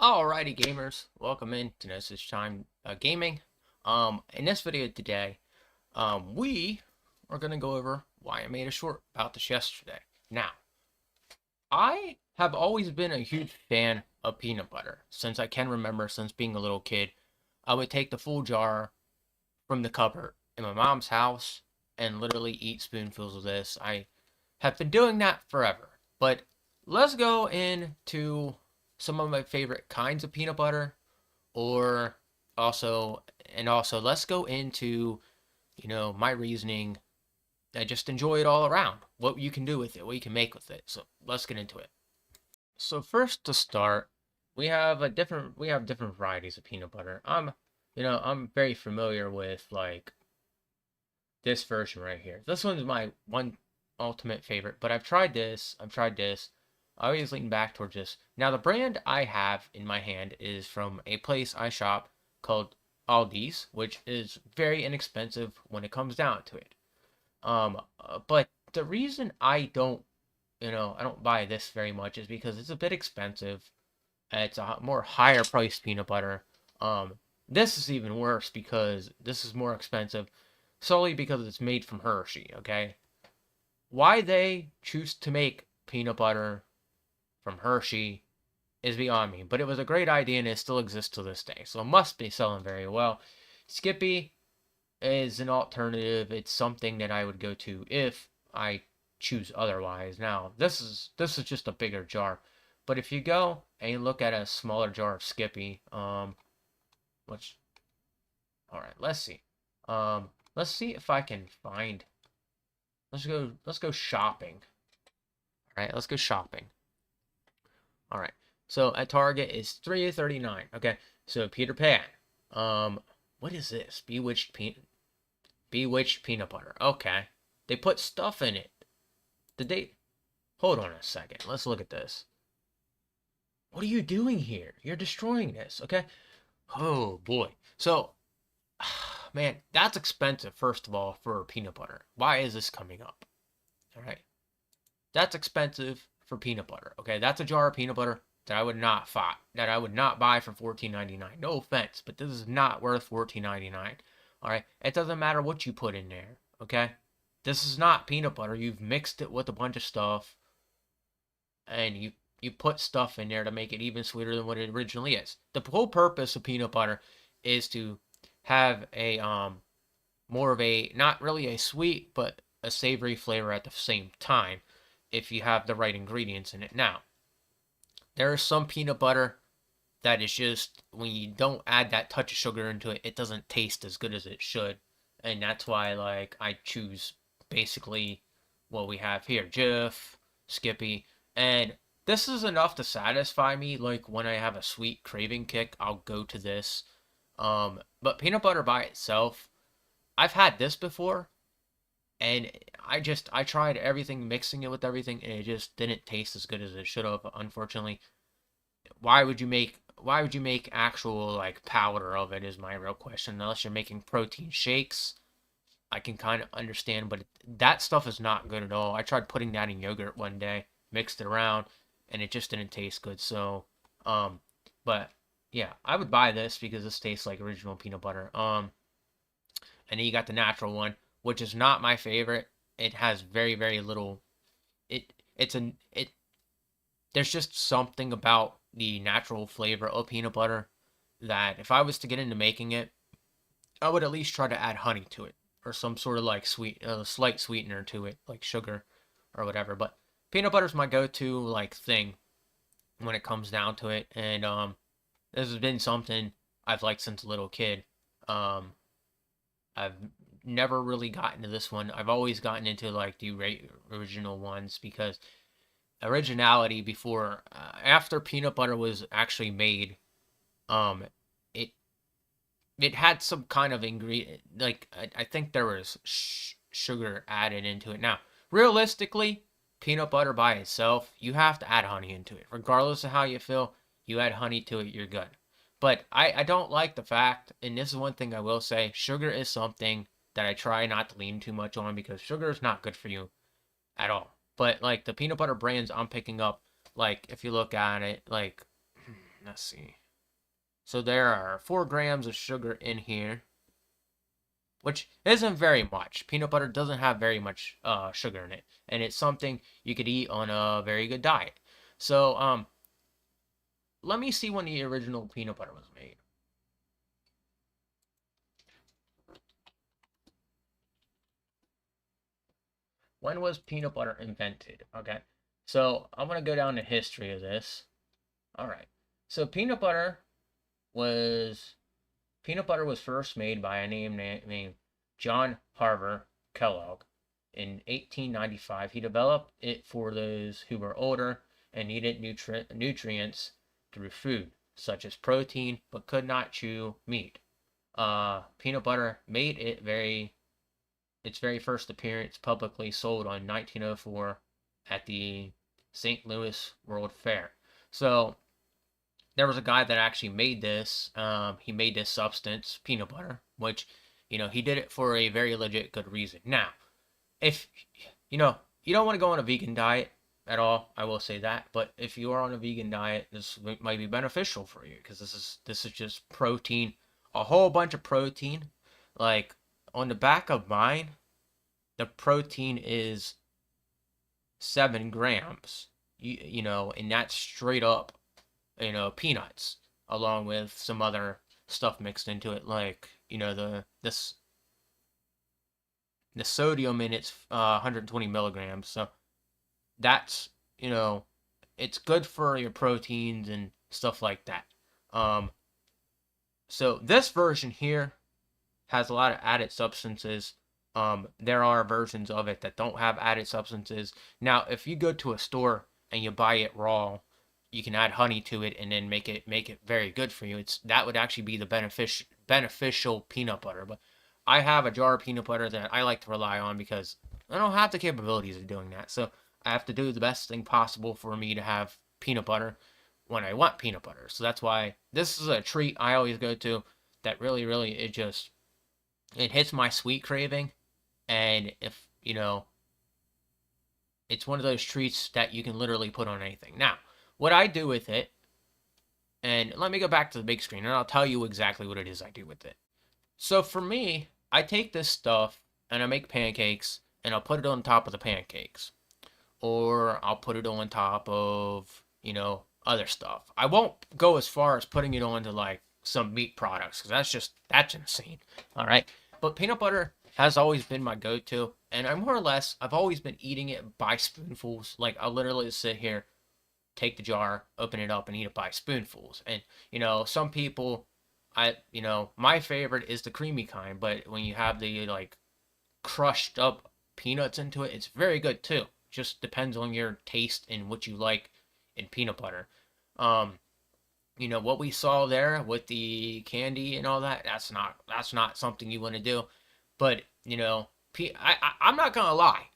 Alrighty, gamers, welcome in to Nosaj Time Gaming. In this video today, we are gonna go over why I made a short about this yesterday. Now, I have always been a huge fan of peanut butter since I can remember. Since being a little kid, I would take the full jar from the cupboard in my mom's house and literally eat spoonfuls of this. I have been doing that forever. But let's go into some of my favorite kinds of peanut butter, or also let's go into, my reasoning. I just enjoy it all around. What you can do with it, what you can make with it. So let's get into it. So first to start, we have different varieties of peanut butter. I'm very familiar with like this version right here. This one's my one ultimate favorite, but I've tried this. I always lean back towards this. Now the brand I have in my hand is from a place I shop called Aldi's, which is very inexpensive when it comes down to it. But the reason I don't buy this very much is because it's a bit expensive. It's a more higher priced peanut butter. Um, this is even worse because this is more expensive solely because it's made from Hershey, okay? Why they choose to make peanut butter from Hershey is beyond me, but it was a great idea and it still exists to this day, so it must be selling very well. Skippy is an alternative. It's something that I would go to if I choose otherwise. Now, this is just a bigger jar, but if you go and you look at a smaller jar of Skippy, which, all right, let's see. Let's see if I can find. Let's go shopping. All right, let's go shopping. All right. So at Target is $3.39. Okay. So Peter Pan. What is this? Bewitched peanut butter. Okay. They put stuff in it. Did they? Hold on a second. Let's look at this. What are you doing here? You're destroying this. Okay. Oh boy. So, man, that's expensive. First of all, for peanut butter. Why is this coming up? All right. That's expensive for peanut butter. Okay, that's a jar of peanut butter that I would not buy for $14.99. No offense, but this is not worth $14.99. All right, it doesn't matter what you put in there. Okay, this is not peanut butter. You've mixed it with a bunch of stuff, and you put stuff in there to make it even sweeter than what it originally is. The whole purpose of peanut butter is to have a more of a, not really a sweet but a savory flavor at the same time if you have the right ingredients in it. Now, there is some peanut butter that is just, when you don't add that touch of sugar into it, it doesn't taste as good as it should. And that's why, like, I choose basically what we have here: Jif, Skippy, and this is enough to satisfy me. Like, when I have a sweet craving kick, I'll go to this. But peanut butter by itself, I've had this before, and I tried everything, mixing it with everything, and it just didn't taste as good as it should have, unfortunately. Why would you make actual like powder of it is my real question. Unless you're making protein shakes, I can kind of understand, but that stuff is not good at all. I tried putting that in yogurt one day, mixed it around, and it just didn't taste good. So, um, but yeah, I would buy this because this tastes like original peanut butter. And then you got the natural one, which is not my favorite. It has very, very little. It there's just something about the natural flavor of peanut butter that if I was to get into making it, I would at least try to add honey to it or some sort of like slight sweetener to it, like sugar or whatever. But peanut butter is my go-to like thing when it comes down to it, and this has been something I've liked since a little kid. Um, I've never really gotten to this one. I've always gotten into like the original ones because originality before, after peanut butter was actually made, um it it had some kind of ingredient, like I think there was sugar added into it. Now, realistically, peanut butter by itself, you have to add honey into it regardless of how you feel. You add honey to it, you're good. But I don't like the fact, and this is one thing I will say: sugar is something that I try not to lean too much on because sugar is not good for you at all. But like the peanut butter brands I'm picking up, like if you look at it, like let's see. So there are 4 grams of sugar in here, which isn't very much. Peanut butter doesn't have very much sugar in it, and it's something you could eat on a very good diet. So let me see when the original peanut butter was made. When was peanut butter invented? Okay, so I'm gonna go down the history of this. All right, so was peanut butter was first made by a name named John Harvey Kellogg in 1895. He developed it for those who were older and needed nutrients through food, such as protein, but could not chew meat. Peanut butter made its very first appearance publicly sold on 1904 at the St. Louis World Fair. So there was a guy that actually made this. He made this substance, peanut butter, which, he did it for a very legit good reason. Now, if, you don't want to go on a vegan diet at all, I will say that. But if you are on a vegan diet, this might be beneficial for you because this is just protein, a whole bunch of protein. Like on the back of mine, the protein is 7 grams. And that's straight up peanuts along with some other stuff mixed into it, like the sodium in it's 120 milligrams. So that's it's good for your proteins and stuff like that. So this version here has a lot of added substances. There are versions of it that don't have added substances. Now, if you go to a store and you buy it raw, you can add honey to it and then make it very good for you. That would actually be the beneficial peanut butter. But I have a jar of peanut butter that I like to rely on because I don't have the capabilities of doing that. So I have to do the best thing possible for me to have peanut butter when I want peanut butter. So that's why this is a treat I always go to that really, really, it hits my sweet craving. And if, it's one of those treats that you can literally put on anything. Now, what I do with it, and let me go back to the big screen and I'll tell you exactly what it is I do with it. So for me, I take this stuff and I make pancakes and I'll put it on top of the pancakes. Or I'll put it on top of, other stuff. I won't go as far as putting it onto like some meat products because that's insane. All right. But peanut butter has always been my go-to. And I've always been eating it by spoonfuls. Like I'll literally sit here, take the jar, open it up, and eat it by spoonfuls. And some people, my favorite is the creamy kind, but when you have the like crushed up peanuts into it, it's very good too. Just depends on your taste and what you like in peanut butter. What we saw there with the candy and all that, that's not something you want to do. But I'm not gonna lie.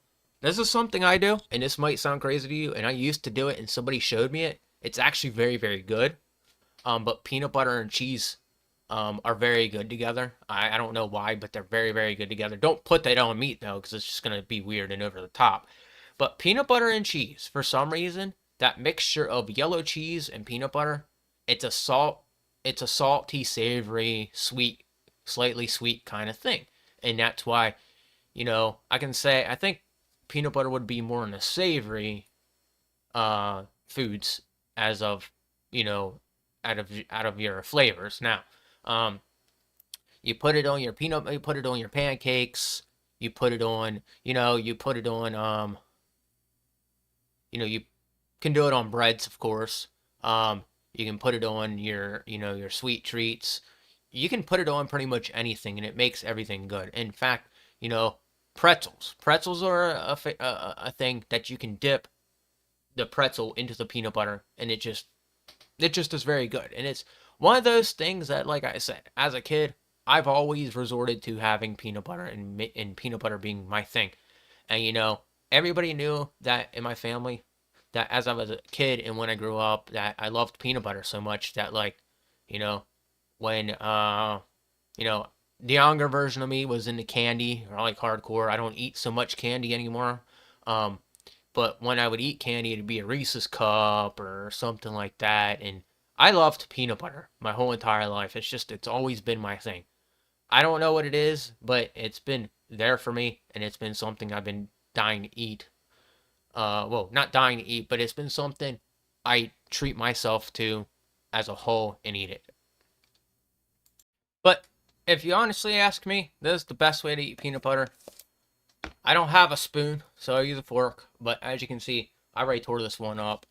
This is something I do, and this might sound crazy to you, and I used to do it, and somebody showed me it. It's actually very, very good. But peanut butter and cheese are very good together. I don't know why, but they're very, very good together. Don't put that on meat, though, because it's just going to be weird and over the top. But peanut butter and cheese, for some reason, that mixture of yellow cheese and peanut butter, it's a salty, savory, sweet, slightly sweet kind of thing. And that's why, I can say, I think peanut butter would be more in the savory foods as of, out of your flavors. Now, you put it on your you put it on your pancakes, you put it on, you put it on, you can do it on breads, of course. You can put it on your sweet treats. You can put it on pretty much anything, and it makes everything good. In fact, pretzels. Pretzels are a thing that you can dip the pretzel into the peanut butter, and it just is very good. And it's one of those things that, like I said, as a kid, I've always resorted to having peanut butter and peanut butter being my thing. And everybody knew that in my family that as I was a kid and when I grew up that I loved peanut butter so much that when the younger version of me was into candy or like hardcore. I don't eat so much candy anymore. But when I would eat candy, it'd be a Reese's cup or something like that. And I loved peanut butter my whole entire life. It's always been my thing. I don't know what it is, but it's been there for me, and it's been something I've been dying to eat. Well, not dying to eat, but it's been something I treat myself to as a whole and eat it. But if you honestly ask me, this is the best way to eat peanut butter. I don't have a spoon, so I use a fork. But as you can see, I already tore this one up.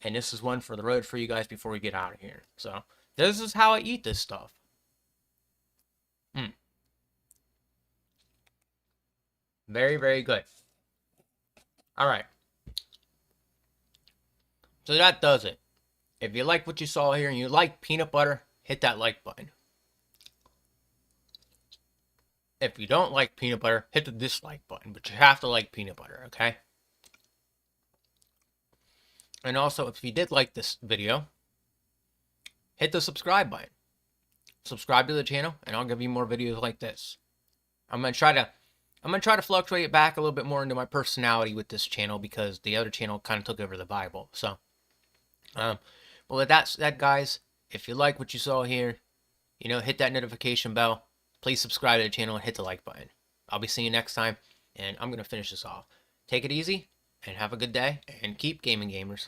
And this is one for the road for you guys before we get out of here. So this is how I eat this stuff. Mm. Very, very good. All right. So that does it. If you like what you saw here and you like peanut butter, hit that like button. If you don't like peanut butter, hit the dislike button. But you have to like peanut butter, okay? And also, if you did like this video, hit the subscribe button. Subscribe to the channel, and I'll give you more videos like this. I'm gonna try to fluctuate it back a little bit more into my personality with this channel because the other channel kind of took over the Bible. So, well, with that said, guys, if you like what you saw here, hit that notification bell. Please subscribe to the channel and hit the like button. I'll be seeing you next time, and I'm gonna finish this off. Take it easy, and have a good day, and keep gaming, gamers.